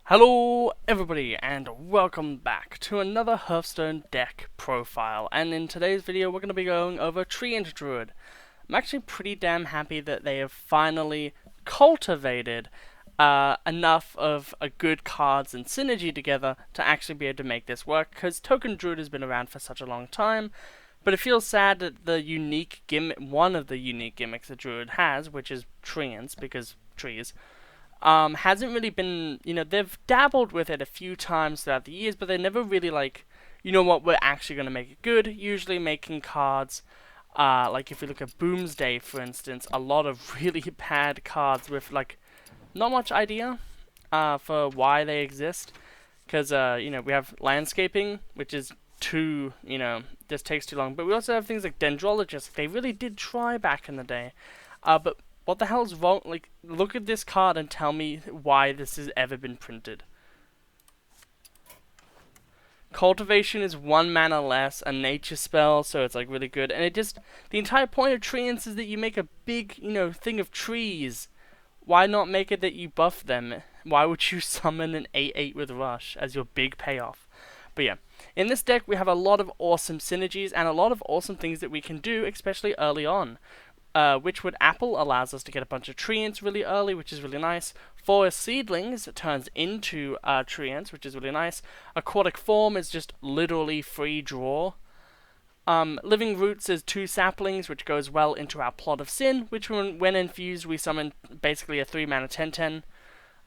Hello everybody and welcome back to another Hearthstone deck profile, and in today's video we're going to be going over Treant Druid. I'm actually pretty damn happy that they have finally cultivated enough of good cards and synergy together to actually be able to make this work, because Token Druid has been around for such a long time, but it feels sad that the unique gimmick, one of the unique gimmicks that Druid has, which is treants, because trees, hasn't really been, they've dabbled with it a few times throughout the years, but they never really you know what, we're actually going to make it good, usually making cards, like if you look at Boomsday, for instance, a lot of really bad cards with, not much idea, for why they exist, because, we have Landscaping, which is too, just takes too long, but we also have things like Dendrologist. They really did try back in the day, but what the hell's wrong? Look at this card and tell me why this has ever been printed. Cultivation is 1 mana less, a nature spell, so it's really good. And the entire point of treants is that you make a big, thing of trees. Why not make it that you buff them? Why would you summon an 8/8 with Rush as your big payoff? But yeah, in this deck we have a lot of awesome synergies and a lot of awesome things that we can do, especially early on. Witchwood Apple allows us to get a bunch of treants really early, which is really nice. Forest Seedlings turns into treants, which is really nice. Aquatic Form is just literally free draw. Living Roots is 2 saplings, which goes well into our Plot of Sin, which when infused we summon basically a 3 mana 10/10,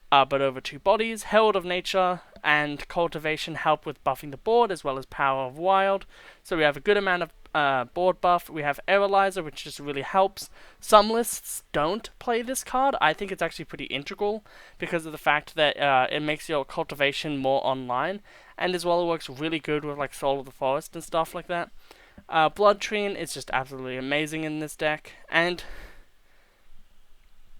but over 2 bodies. Herald of Nature and Cultivation help with buffing the board, as well as Power of Wild. So we have a good amount of board buff. We have Aerolizer, which just really helps. Some lists don't play this card. I think it's actually pretty integral because of the fact that it makes your cultivation more online, and as well it works really good with Soul of the Forest and stuff like that. Blood Treant is just absolutely amazing in this deck, and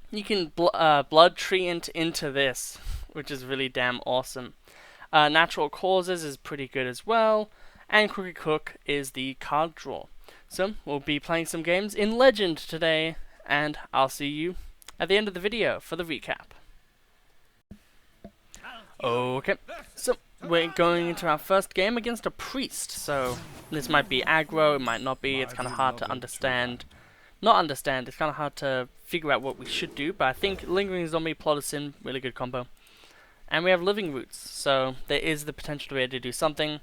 you can Blood Treant into this, which is really damn awesome. Natural Causes is pretty good as well. And Crooked Cook is the card draw. So, we'll be playing some games in Legend today, and I'll see you at the end of the video for the recap. Okay, so we're going into our first game against a Priest, so this might be aggro, it might not be, it's kind of hard to understand. It's kind of hard to figure out what we should do, but I think Lingering Zombie, Plot of Sin, really good combo. And we have Living Roots, so there is the potential to be able to do something.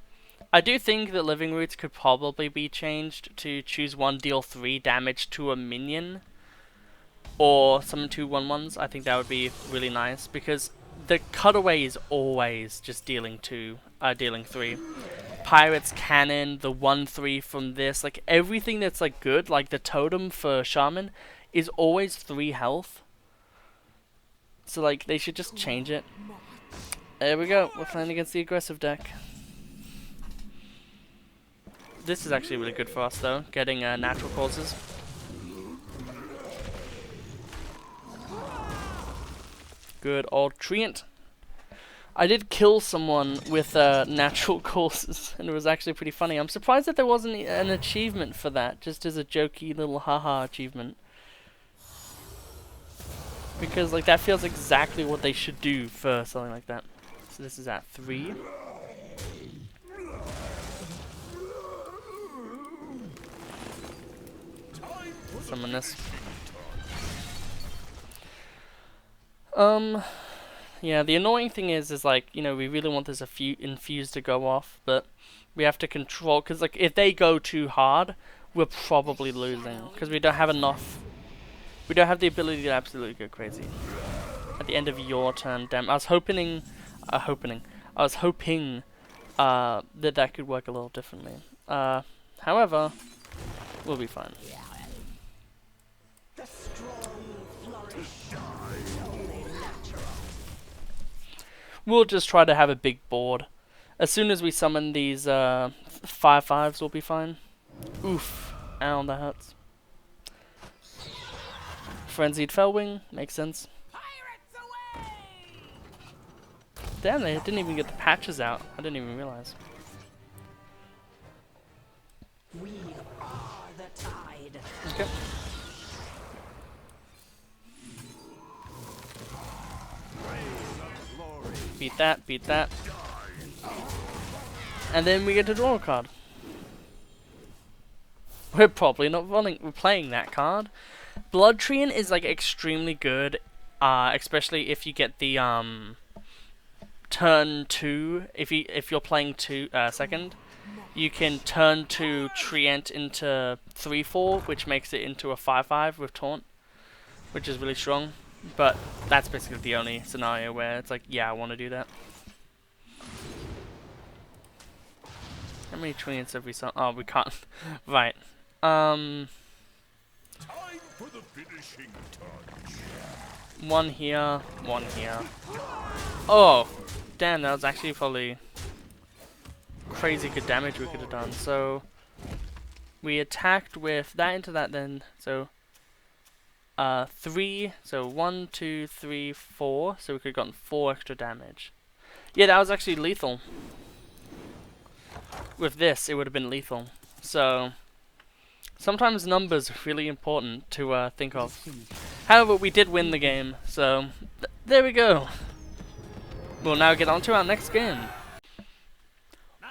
I do think that Living Roots could probably be changed to choose 1, deal 3 damage to a minion, or summon 2 1/1s. I think that would be really nice, because the cutaway is always just dealing 3. Pirate's Cannon, the 1/3 from this, everything that's good, the totem for Shaman, is always 3 health. So they should just change it. There we go, we're playing against the aggressive deck. This is actually really good for us though, getting Natural Causes. Good old Treant. I did kill someone with Natural Causes, and it was actually pretty funny. I'm surprised that there wasn't an achievement for that, just as a jokey little haha achievement. Because that feels exactly what they should do for something like that. So this is at 3. Summon this. Yeah, the annoying thing is we really want this infuse to go off, but we have to control, because if they go too hard, we're probably losing, because we don't have enough. We don't have the ability to absolutely go crazy. At the end of your turn, damn, I was hoping that could work a little differently. However, we'll be fine. We'll just try to have a big board. As soon as we summon these 5/5s, we'll be fine. Oof. Ow, that hurts. Frenzied Fellwing, makes sense. Damn, they didn't even get the patches out. I didn't even realize. We are the tide. Okay. Beat that, beat that. And then we get to draw a card. We're probably not playing that card. Blood Treant is like extremely good, especially if you get the turn 2. If you're playing second, you can turn to Treant into 3/4, which makes it into a 5/5 with taunt, which is really strong. But that's basically the only scenario where it's like, yeah, I want to do that. How many Treants have we saw? Oh, we can't. Right. Time for the finishing touch. One here, one here. Oh, damn! That was actually probably crazy good damage we could have done. So we attacked with that into that. Then 3. So 1, 2, 3, 4. So we could have gotten 4 extra damage. Yeah, that was actually lethal. With this, it would have been lethal. So sometimes numbers are really important to think of. However, we did win the game, so there we go. We'll now get on to our next game.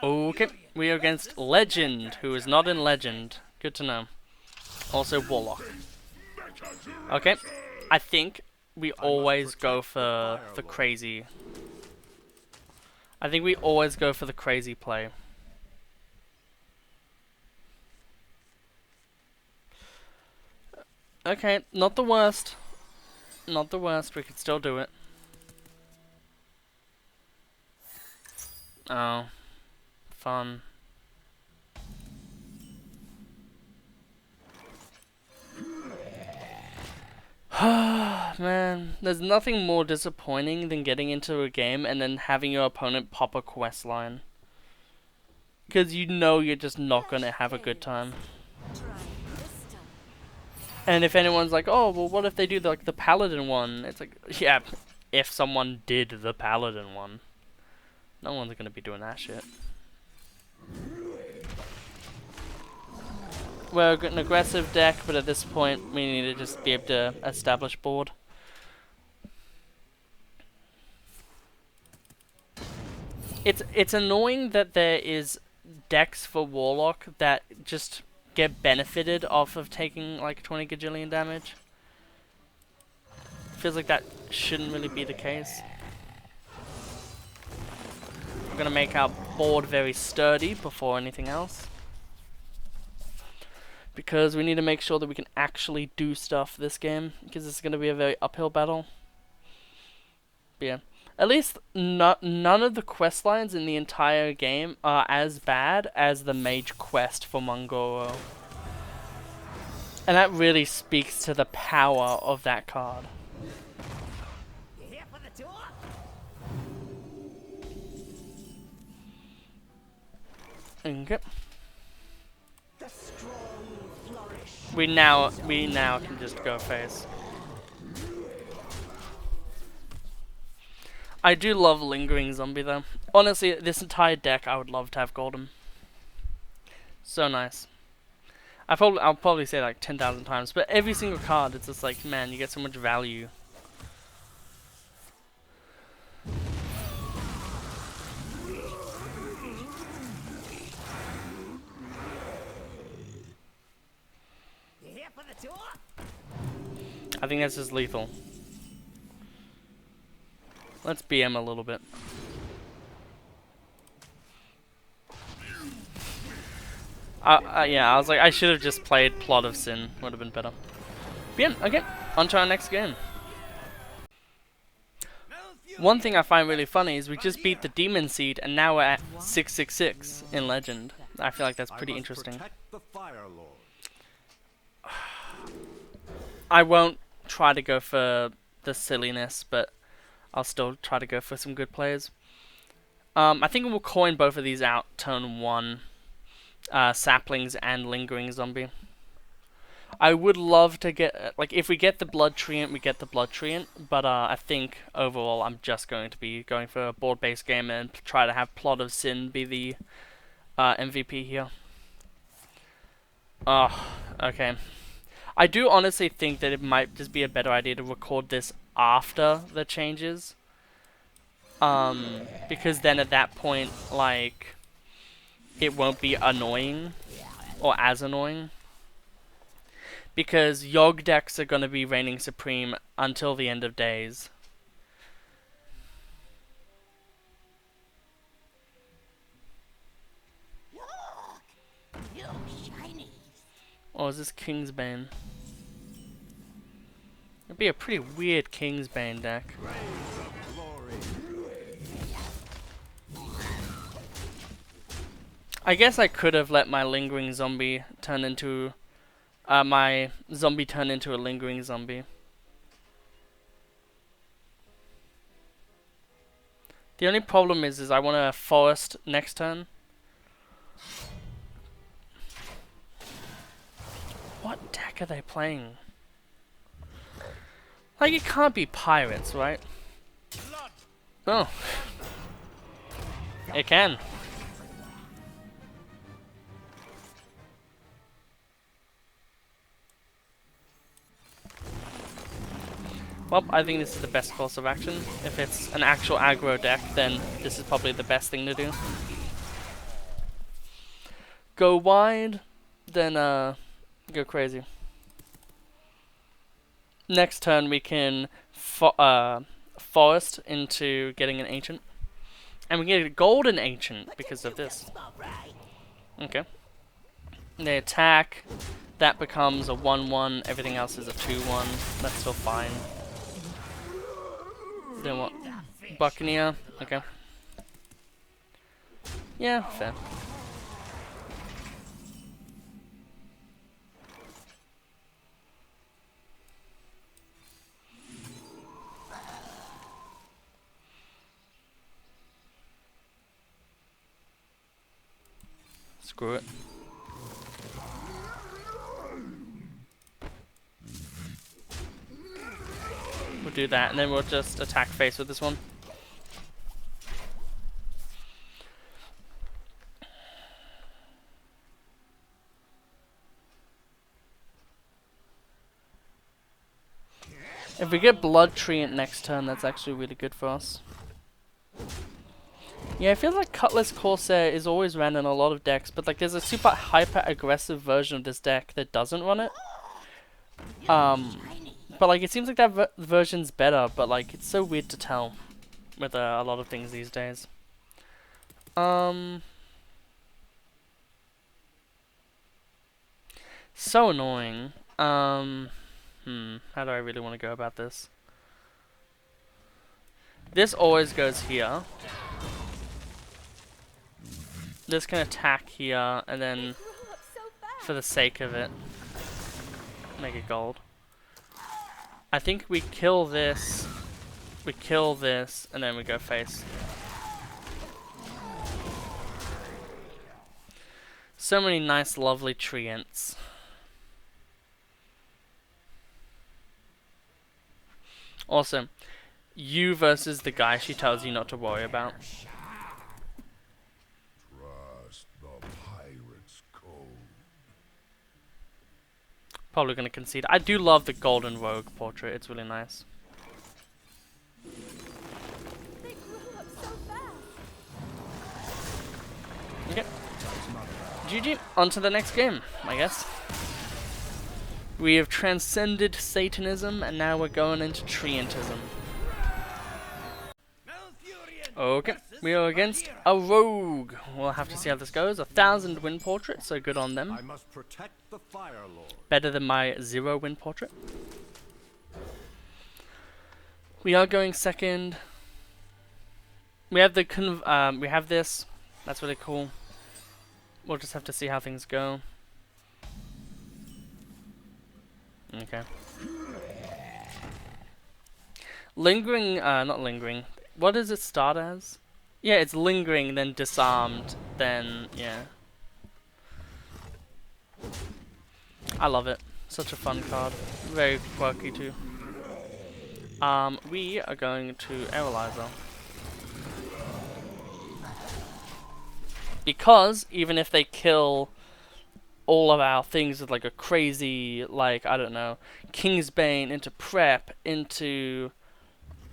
Okay, we are against Legend, who is not in Legend. Good to know. Also Warlock. Okay, I think we always go for the crazy. I think we always go for the crazy play. Okay, not the worst. Not the worst, we could still do it. Oh. Fun. Man, there's nothing more disappointing than getting into a game and then having your opponent pop a quest line. Because you know you're just not going to have a good time. And if anyone's like, oh, well, what if they do the paladin one? It's like, yeah, if someone did the paladin one. No one's going to be doing that shit. We're an aggressive deck, but at this point, we need to just be able to establish board. It's annoying that there is decks for Warlock that just get benefited off of taking like 20 gajillion damage. Feels like that shouldn't really be the case. We're gonna make our board very sturdy before anything else, because we need to make sure that we can actually do stuff this game, because it's gonna be a very uphill battle. But yeah, at least none of the quest lines in the entire game are as bad as the mage quest for Mongoro. And that really speaks to the power of that card. Okay. We now can just go face. I do love Lingering Zombie though. Honestly, this entire deck I would love to have Golden. So nice. I'll probably say like 10,000 times, but every single card, it's just like, man, you get so much value. I think that's just lethal. Let's BM a little bit. Yeah, I was like, I should have just played Plot of Sin. Would have been better. BM, okay. On to our next game. One thing I find really funny is we just beat the Demon Seed, and now we're at 666 in Legend. I feel like that's pretty interesting. I won't try to go for the silliness, but I'll still try to go for some good players. I think we'll coin both of these out turn 1. Saplings and Lingering Zombie. I would love to get, like, if we get the Blood Treant, we get the Blood Treant, but I think overall I'm just going to be going for a board-based game and try to have Plot of Sin be the MVP here. Oh, okay. I do honestly think that it might just be a better idea to record this after the changes. Because then at that point, like, it won't be annoying, or as annoying. Because Yogg decks are going to be reigning supreme until the end of days. Or is this Kingsbane? It'd be a pretty weird Kingsbane deck. I guess I could have let my lingering zombie turn into my zombie turn into a lingering zombie. The only problem is I want a forest next turn. What deck are they playing? Like, it can't be pirates, right? Oh. It can. Well, I think this is the best course of action. If it's an actual aggro deck, then this is probably the best thing to do. Go wide, then go crazy. Next turn we can forest into getting an ancient. And we get a golden ancient because of this. Okay. They attack. That becomes a 1-1. Everything else is a 2-1. That's still fine. Then what? Buccaneer. Okay. Yeah, fair. Screw it. We'll do that, and then we'll just attack face with this one. If we get Blood Treant next turn, that's actually really good for us. Yeah, I feel like Cutlass Corsair is always ran in a lot of decks, but like there's a super hyper aggressive version of this deck that doesn't run it. But like it seems like that version's better, but like it's so weird to tell with a lot of things these days. So annoying. How do I really want to go about this? This always goes here. This can attack here, and then, for the sake of it, make it gold. I think we kill this, and then we go face. So many nice, lovely treants. Also, you versus the guy she tells you not to worry about. Probably going to concede. I do love the golden rogue portrait. It's really nice. Okay. GG. On to the next game, I guess. We have transcended Satanism, and now we're going into Treantism. Okay. We are against a rogue. We'll have to see how this goes. 1,000 win portrait, so good on them. I must protect the Fire Lord. Better than my 0 win portrait. We are going second. We have the we have this. That's really cool. We'll just have to see how things go. Okay. Lingering, not lingering. What does it start as? Yeah, it's lingering, then disarmed, then, yeah. I love it. Such a fun card. Very quirky too. We are going to Aerolizer. Because, even if they kill all of our things with like a crazy, like, I don't know, Kingsbane into Prep, into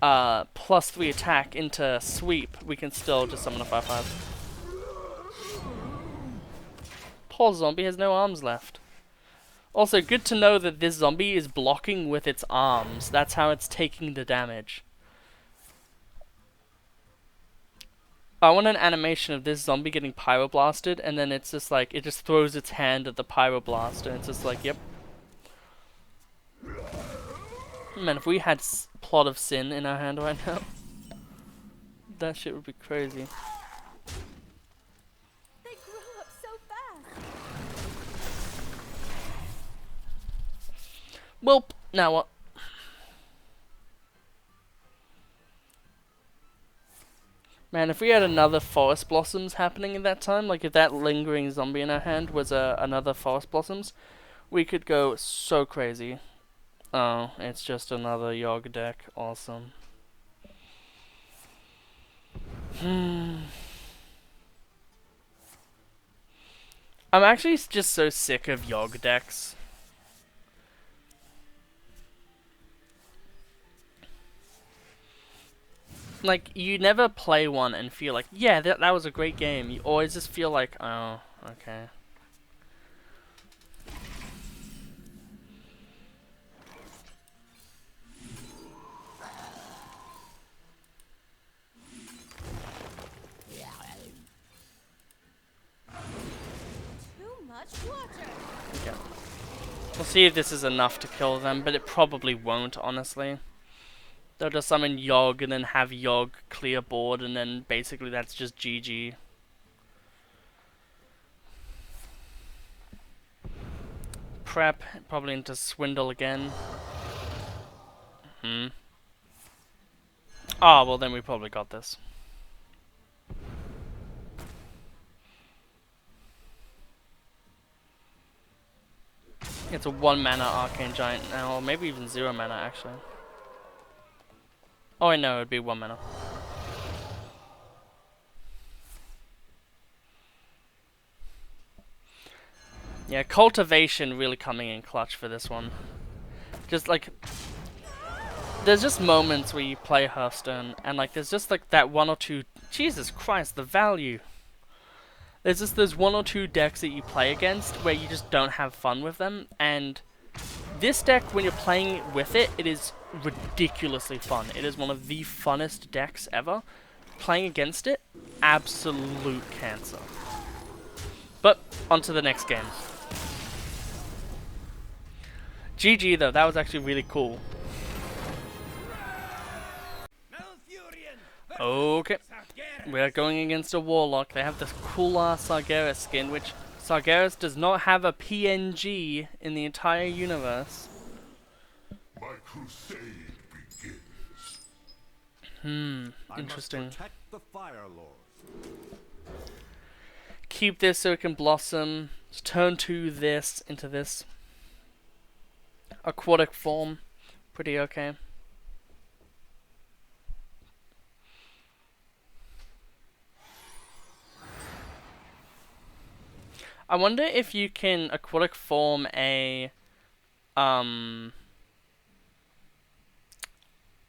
+3 attack into sweep, we can still just summon a 5/5. Poor zombie has no arms left. Also, good to know that this zombie is blocking with its arms. That's how it's taking the damage. I want an animation of this zombie getting pyroblasted, and then it's just like, it just throws its hand at the pyroblast, and it's just like, yep. Man, if we had Plot of Sin in our hand right now, that shit would be crazy. They grow up so fast. Well, now what? Man, if we had another Forest Blossoms happening at that time, like if that lingering zombie in our hand was another Forest Blossoms, we could go so crazy. Oh, it's just another Yogg deck. Awesome. I'm actually just so sick of Yogg decks. Like, you never play one and feel like, yeah, that was a great game. You always just feel like, oh, okay. Too much water. Yeah. We'll see if this is enough to kill them, but it probably won't, honestly. They'll just summon Yogg and then have Yogg clear board, and then basically that's just GG. Prep, probably into Swindle again. Ah, well then we probably got this. It's a 1 mana Arcane Giant now, or maybe even 0 mana actually. Oh, I know, it'd be 1 mana. Yeah, Cultivation really coming in clutch for this one. Just like, there's just moments where you play Hearthstone, and like there's just like that 1 or 2, Jesus Christ, the value. There's just those 1 or 2 decks that you play against where you just don't have fun with them, and this deck, when you're playing with it, it is ridiculously fun. It is one of the funnest decks ever. Playing against it, absolute cancer. But, on to the next game. GG though, that was actually really cool. Okay. We're going against a warlock. They have this cool ass Sargeras skin, which Sargeras does not have a PNG in the entire universe. My crusade begins. Interesting. I must protect the Fire Lord. Keep this so it can blossom. Just turn to this into this. Aquatic form. Pretty okay. I wonder if you can aquatic form a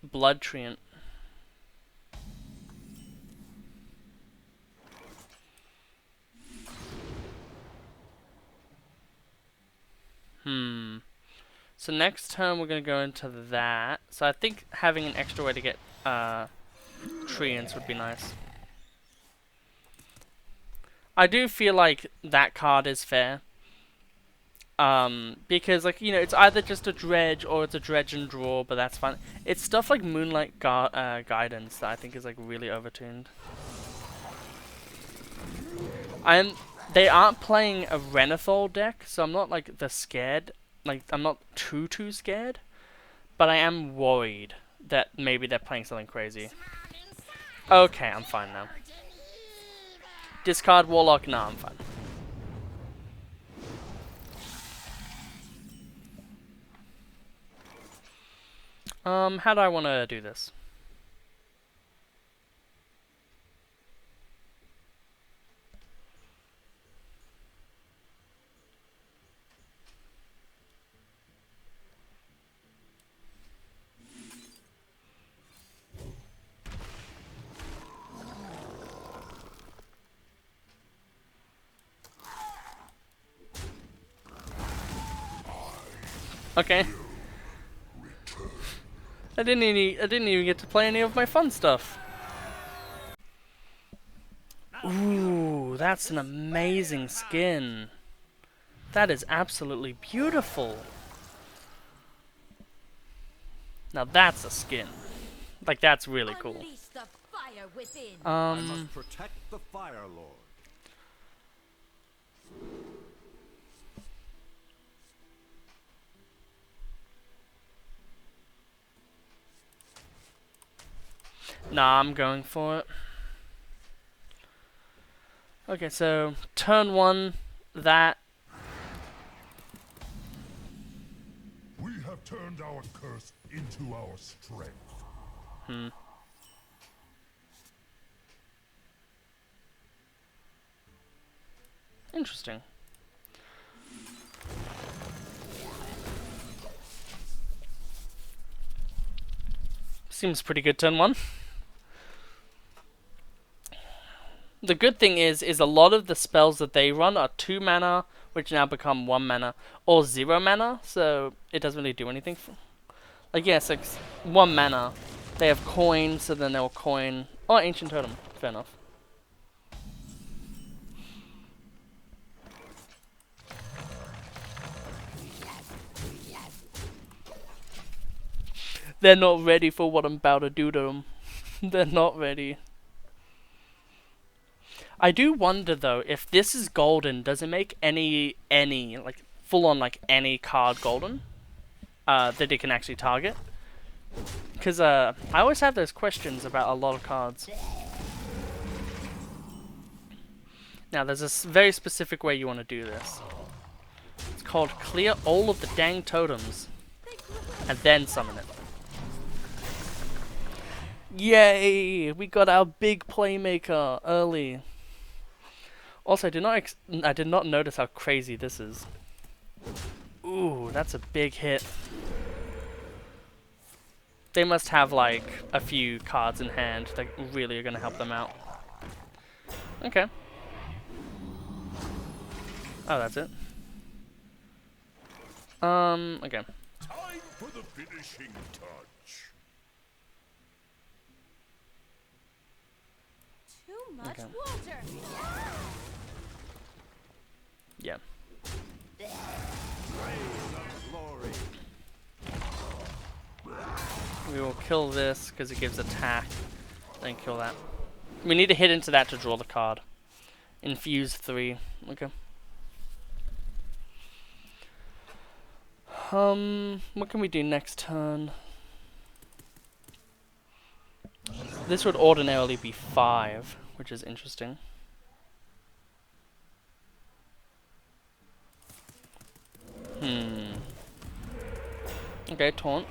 blood treant. So next turn we're gonna go into that. So I think having an extra way to get treants would be nice. I do feel like that card is fair. Because like, you know, it's either just a dredge or it's a dredge and draw, but that's fine. It's stuff like Moonlight Guidance that I think is like really overtuned. They aren't playing a Renathal deck, so I'm not like scared. Like, I'm not too scared, but I am worried that maybe they're playing something crazy. Okay, I'm fine now. Discard Warlock? Nah, I'm fine. How do I want to do this? Okay. I didn't even get to play any of my fun stuff. Ooh, that's an amazing skin. That is absolutely beautiful. Now that's a skin. Like, that's really cool. Unleash the fire within. I must protect the Fire Lord. Nah, I'm going for it. Okay, so turn 1, that. We have turned our curse into our strength. Interesting. Seems pretty good turn 1. The good thing is a lot of the spells that they run are 2 mana, which now become 1 mana, or 0 mana, so it doesn't really do anything. Like, yes, like 1 mana. They have coin, so then they'll coin. Oh, Ancient Totem. Fair enough. They're not ready for what I'm about to do to them. They're not ready. I do wonder though, if this is golden, does it make any like full on like any card golden that it can actually target? Because I always have those questions about a lot of cards. Now there's a very specific way you want to do this. It's called clear all of the dang totems and then summon it. Yay! We got our big playmaker early. Also, I did not notice how crazy this is. Ooh, that's a big hit. They must have like a few cards in hand that really are going to help them out. Okay. Oh, that's it. Okay. Time for the finishing touch. Too much Okay. water. Yeah. Glory. We will kill this because it gives attack. Then kill that. We need to hit into that to draw the card. Infuse 3. Okay. What can we do next turn? This would ordinarily be 5, which is interesting. Okay, taunt.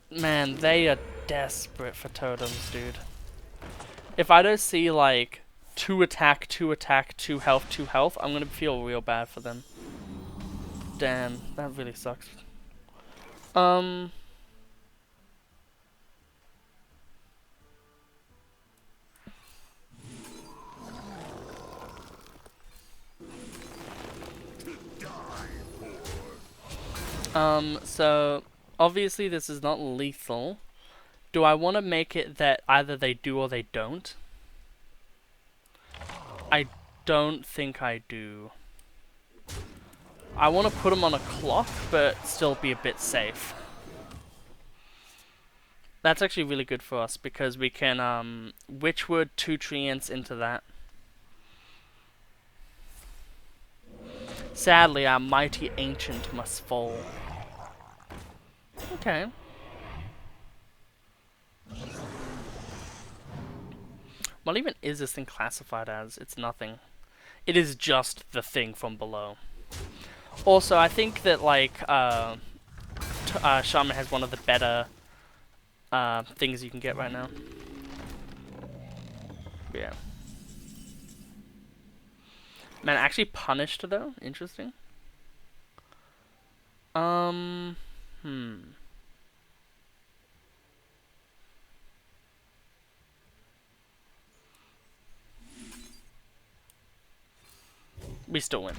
Man, they are desperate for totems, dude. If I don't see like 2 attack, 2 attack, 2 health, 2 health, I'm gonna feel real bad for them. Damn, that really sucks. So obviously this is not lethal. Do I want to make it that either they do or they don't? I don't think I do. I want to put them on a clock, but still be a bit safe. That's actually really good for us because we can Witchwood 2 Treants into that. Sadly, our mighty ancient must fall. Okay. What even is this thing classified as? It's nothing. It is just the thing from below. Also, I think that like Shaman has one of the better things you can get right now. Yeah. Man, actually punished though? Interesting. We still win.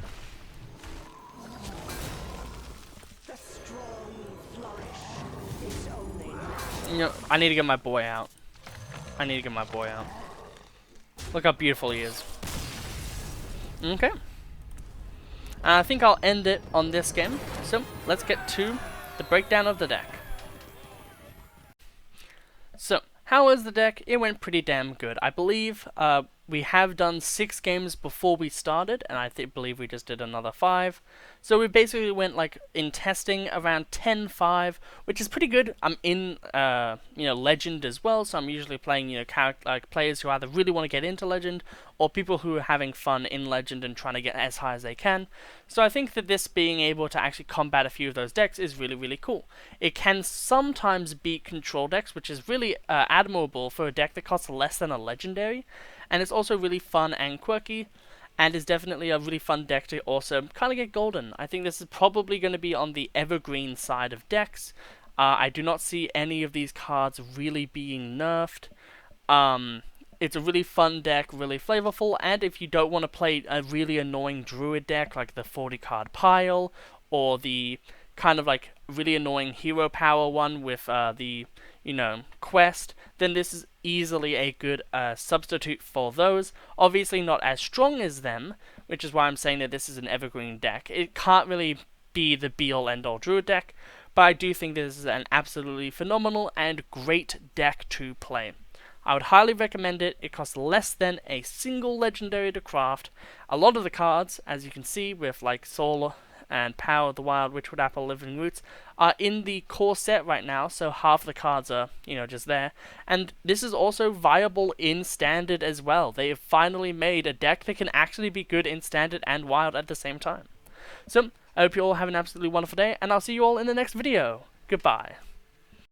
You know, I need to get my boy out. Look how beautiful he is. Okay. I think I'll end it on this game. So, let's get to the breakdown of the deck. So, how was the deck? It went pretty damn good. I believe we have done 6 games before we started, and I believe we just did another 5. So we basically went like in testing around 10-5, which is pretty good. I'm in Legend as well, so I'm usually playing players who either really want to get into Legend or people who are having fun in Legend and trying to get as high as they can. So I think that this being able to actually combat a few of those decks is really, really cool. It can sometimes beat control decks, which is really admirable for a deck that costs less than a legendary, and it's also really fun and quirky, and is definitely a really fun deck to also kind of get golden. I think this is probably going to be on the evergreen side of decks. I do not see any of these cards really being nerfed. It's a really fun deck, really flavorful, and if you don't want to play a really annoying druid deck like the 40 card pile, or the kind of like really annoying hero power one with the quest, then this is easily a good substitute for those. Obviously not as strong as them, which is why I'm saying that this is an evergreen deck. It can't really be the be-all end-all druid deck, but I do think this is an absolutely phenomenal and great deck to play. I would highly recommend it. It costs less than a single legendary to craft. A lot of the cards, as you can see, with like Soul and Power of the Wild, Witchwood Apple, Living Roots, are in the core set right now, so half the cards are, just there. And this is also viable in Standard as well. They have finally made a deck that can actually be good in Standard and Wild at the same time. So, I hope you all have an absolutely wonderful day, and I'll see you all in the next video. Goodbye.